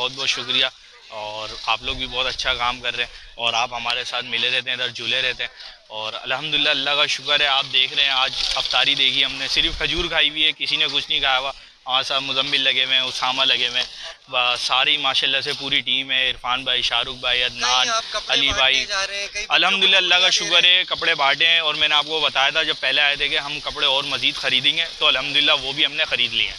बहुत बहुत शुक्रिया। और आप लोग भी बहुत अच्छा काम कर रहे हैं और आप हमारे साथ मिले रहते हैं, इधर जुले रहते हैं। और अल्हम्दुलिल्लाह अल्लाह का शुक्र है, आप देख रहे हैं आज अफ्तारी देखी हमने, सिर्फ खजूर खाई हुई है, किसी ने कुछ नहीं खाया हुआ। हाँ सब मुजम्मिल लगे हुए हैं, उसामा लगे हुए हैं, सारी माशाल्लाह से पूरी टीम है। इरफान भाई, शाहरुख भाई, अदनान, अली भाई, अल्हम्दुलिल्लाह अल्लाह का शुक्र है कपड़े बांटे हैं। और मैंने आपको बताया था जब पहले आए थे कि हम कपड़े और मज़ीद ख़रीदेंगे, तो अल्हम्दुलिल्लाह वो भी हमने ख़रीद लिए हैं।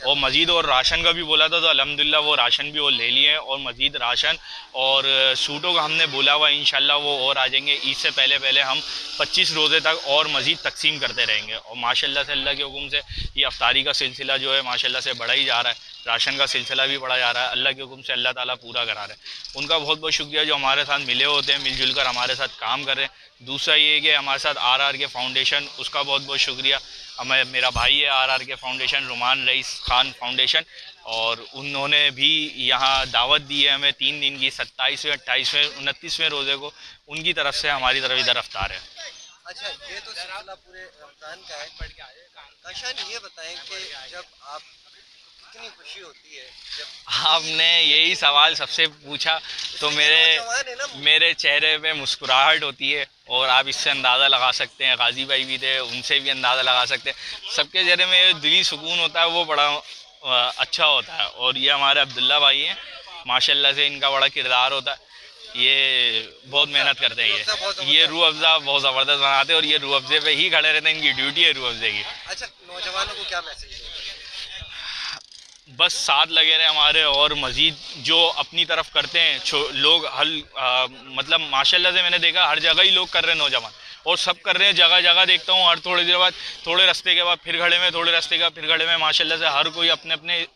और मज़ीद और राशन का भी बोला था, तो अल्हम्दुलिल्लाह वो राशन भी वो ले लिए हैं। और मज़ीद राशन और सूटों का हमने बोला हुआ, इंशाल्लाह वो और आ जाएंगे। ईद से पहले पहले हम 25 रोज़े तक और मज़ीद तकसीम करते रहेंगे। और माशाल्लाह से अल्लाह के हुक्म से ये अफ्तारी का सिलसिला जो है माशाल्लाह से बढ़ा ही जा रहा है, राशन का सिलसिला भी बढ़ा जा रहा है। अल्लाह के हुक्म से अल्लाह ताला पूरा करा रहे हैं। उनका बहुत बहुत शुक्रिया जो हमारे साथ मिले होते हैं, मिलजुल कर हमारे साथ काम कर रहे हैं। दूसरा ये कि हमारे साथ आर के फाउंडेशन, उसका बहुत बहुत शुक्रिया। हमें मेरा भाई है आर के फाउंडेशन, रुमान रईस खान फाउंडेशन, और उन्होंने भी यहाँ दावत दी है हमें 3 दिन की, 27वें, 28वें, 29वें रोज़े को उनकी तरफ से हमारी तरफ इधर अफ्तार है। अच्छा, ये तो सिलसिला पूरे रमज़ान का है। काशान ये बताएं कि जब आप, कितनी खुशी होती है जब आपने यही सवाल सबसे पूछा तो मेरे चेहरे पे मुस्कुराहट होती है। और आप इससे अंदाज़ा लगा सकते हैं, गाजी भाई भी थे, उनसे भी अंदाज़ा लगा सकते हैं, सबके चेहरे में दिली सुकून होता है, वो बड़ा अच्छा होता है। और ये हमारे अब्दुल्ला भाई हैं, माशाल्लाह से इनका बड़ा किरदार होता है। ये बहुत मेहनत करते हैं, ये रूह अफ़ज़ा बहुत ज़बरदस्त बनाते हैं और ये रूह अफ़ज़े पे ही खड़े रहते हैं, इनकी ड्यूटी है रूह अफ़ज़े की। अच्छा, नौजवानों को क्या मैसेज देंगे? बस साथ लगे रहे हमारे, और मज़ीद जो अपनी तरफ करते हैं लोग मतलब माशाल्लाह से मैंने देखा हर जगह ही लोग कर रहे हैं नौजवान, और सब कर रहे हैं। जगह जगह देखता हूँ, हर थोड़ी देर बाद, थोड़े रास्ते के बाद फिर खड़े में, थोड़े रास्ते के बाद फिर खड़े में, माशाल्लाह से हर कोई अपने अपने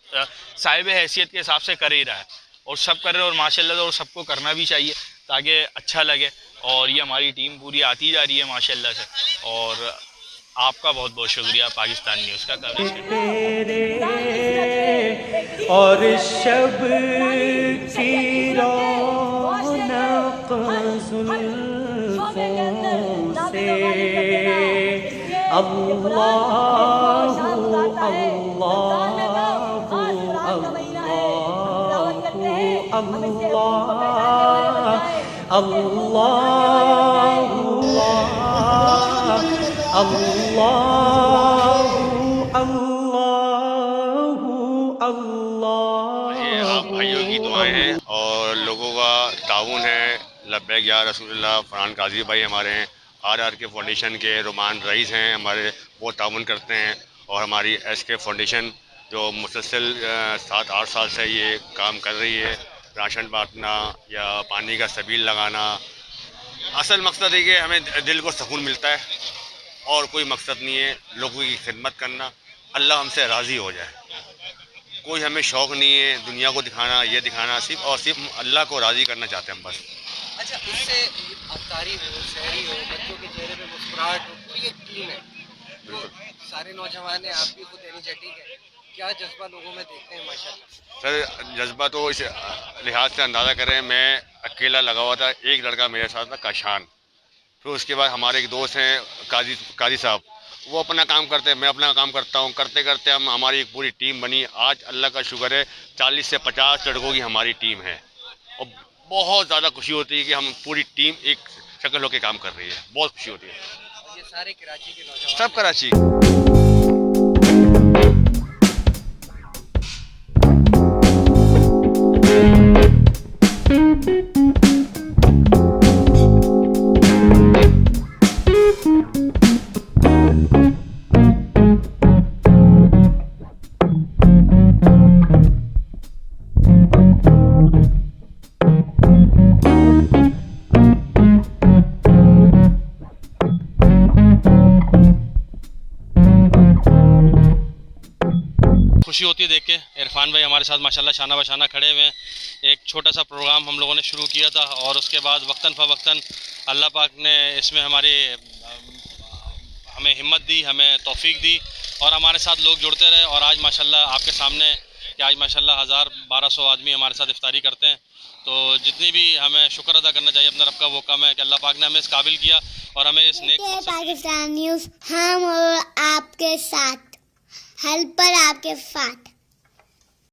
साहिब हैसियत के हिसाब से कर ही रहा है, और सब कर रहे हैं। और माशाल्लाह से और सबको करना भी चाहिए ताकि अच्छा लगे। और ये हमारी टीम पूरी आती जा रही है माशाल्लाह से। और आपका बहुत बहुत शुक्रिया पाकिस्तान न्यूज़ का कवरेज करने और शब की रौनक जुल्फों से अल्लाह अल्लाह अल्लाह आप भाइयों की दुआएं हैं और लोगों का ताउन है। लब्बैक या रसूलुल्लाह। फरहान काजी भाई हमारे हैं, आर के फाउंडेशन के रुमान रईस हैं हमारे, वो ताउन करते हैं। और हमारी SK फाउंडेशन जो मुसलसल 7-8 साल से ये काम कर रही है, राशन बांटना या पानी का सबील लगाना। असल मकसद है कि हमें दिल को सुकून मिलता है और कोई मकसद नहीं है, लोगों की खिदमत करना, अल्लाह हमसे राज़ी हो जाए। कोई हमें शौक़ नहीं है दुनिया को दिखाना, ये दिखाना, सिर्फ और सिर्फ अल्लाह को राज़ी करना चाहते हैं हम बस। अच्छा, इससे अफ्तारी हो, सहरी हो, बच्चों के चेहरे पे मुस्कुराहट हो, पूरी एक टीम है, तो सारे नौजवान हैं, आप भी खुद एनर्जेटिक है, क्या जज्बा लोगों में देखते हैं माशाल्लाह? सर जज्बा तो इस लिहाज से अंदाज़ा करें, मैं अकेला लगा हुआ था, एक लड़का मेरे साथ था काशान, फिर उसके बाद हमारे एक दोस्त हैं काजी साहब, वो अपना काम करते हैं, मैं अपना काम करता हूँ, करते करते हम हमारी एक पूरी टीम बनी। आज अल्लाह का शुक्र है 40 से 50 लड़कों की हमारी टीम है, और बहुत ज़्यादा खुशी होती है कि हम पूरी टीम एक शक्ल होकर काम कर रही है, बहुत खुशी होती है। और ये सारे कराची के नौजवान, सब कराची। खुशी होती है देख के। इरफान भाई हमारे साथ माशाल्लाह शाना बशाना खड़े हुए हैं। एक छोटा सा प्रोग्राम हम लोगों ने शुरू किया था और उसके बाद वक्तन फ़वक्तन अल्लाह पाक ने इसमें हमें हिम्मत दी, हमें तौफीक दी और हमारे साथ लोग जुड़ते रहे। और आज माशाल्लाह आपके सामने कि आज माशाल्लाह 1000-1200 आदमी हमारे साथ इफ्तारी करते हैं। तो जितनी भी हमें शुक्र अदा करना चाहिए अपने रब का, वो कम है कि अल्लाह पाक ने हमें इस काबिल किया और हमें इस नेक पाकिस्तान न्यूज़ हम और आपके साथ, हेल्पर आपके साथ।